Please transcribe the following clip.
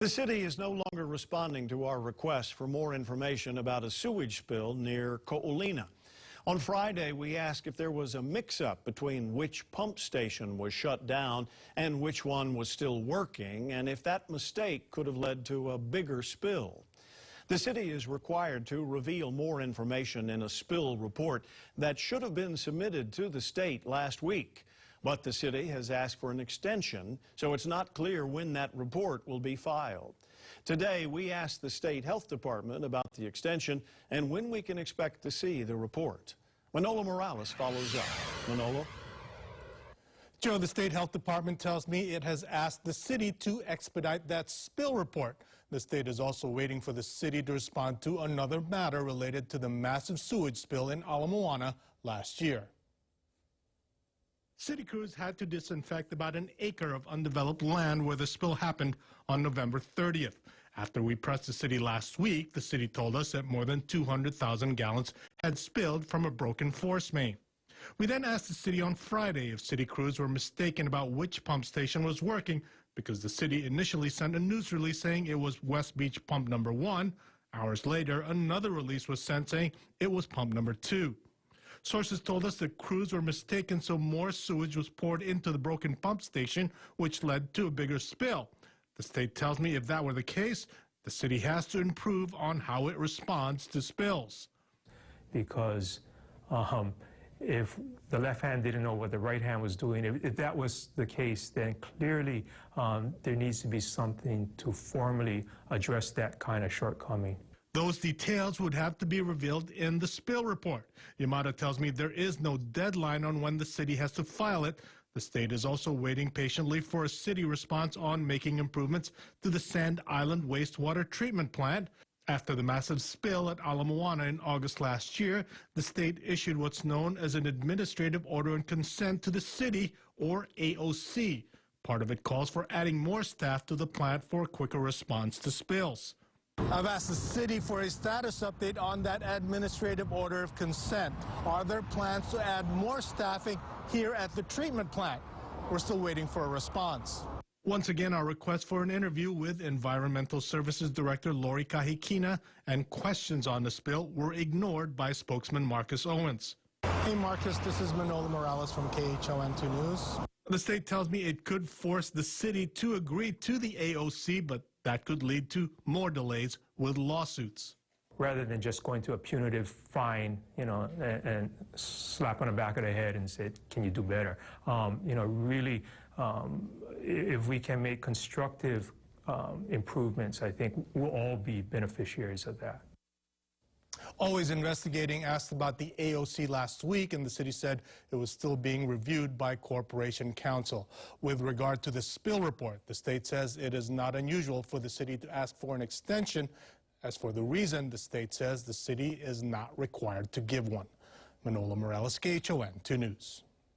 The city is no longer responding to our request for more information about a sewage spill near Ko'olina. On Friday, we asked if there was a mix-up between which pump station was shut down and which one was still working, and if that mistake could have led to a bigger spill. The city is required to reveal more information in a spill report that should have been submitted to the state last week. But the city has asked for an extension, so it's not clear when that report will be filed. Today, we asked the state health department about the extension and when we can expect to see the report. Manolo Morales follows up. Manolo? Joe, the state health department tells me it has asked the city to expedite that spill report. The state is also waiting for the city to respond to another matter related to the massive sewage spill in Ala Moana last year. City crews had to disinfect about an acre of undeveloped land where the spill happened on November 30th. After we pressed the city last week, the city told us that more than 200,000 gallons had spilled from a broken force main. We then asked the city on Friday if city crews were mistaken about which pump station was working because the city initially sent a news release saying it was West Beach pump number 1. Hours later, another release was sent saying it was pump number 2. Sources told us that crews were mistaken, so more sewage was poured into the broken pump station, which led to a bigger spill. The state tells me if that were the case, the city has to improve on how it responds to spills. Because if the left hand didn't know what the right hand was doing, if that was the case, then clearly there needs to be something to formally address that kind of shortcoming. Those details would have to be revealed in the spill report. Yamada tells me there is no deadline on when the city has to file it. The state is also waiting patiently for a city response on making improvements to the Sand Island wastewater treatment plant. After the massive spill at Ala Moana in August last year, the state issued what's known as an administrative order and consent to the city, or AOC. Part of it calls for adding more staff to the plant for a quicker response to spills. I've asked the city for a status update on that administrative order of consent. Are there plans to add more staffing here at the treatment plant? We're still waiting for a response. Once again, our request for an interview with Environmental Services Director Lori Kahikina and questions on the spill were ignored by spokesman Marcus Owens. Hey Marcus, this is Manolo Morales from KHON2 News. The state tells me it could force the city to agree to the AOC, but that could lead to more delays with lawsuits. Rather than just going to a punitive fine, and slap on the back of the head and say, can you do better? Really, if we can make constructive improvements, I think we'll all be beneficiaries of that. Always Investigating asked about the AOC last week, and the city said it was still being reviewed by Corporation Counsel. With regard to the spill report, the state says it is not unusual for the city to ask for an extension. As for the reason, the state says the city is not required to give one. Manolo Morales, KHON2 News.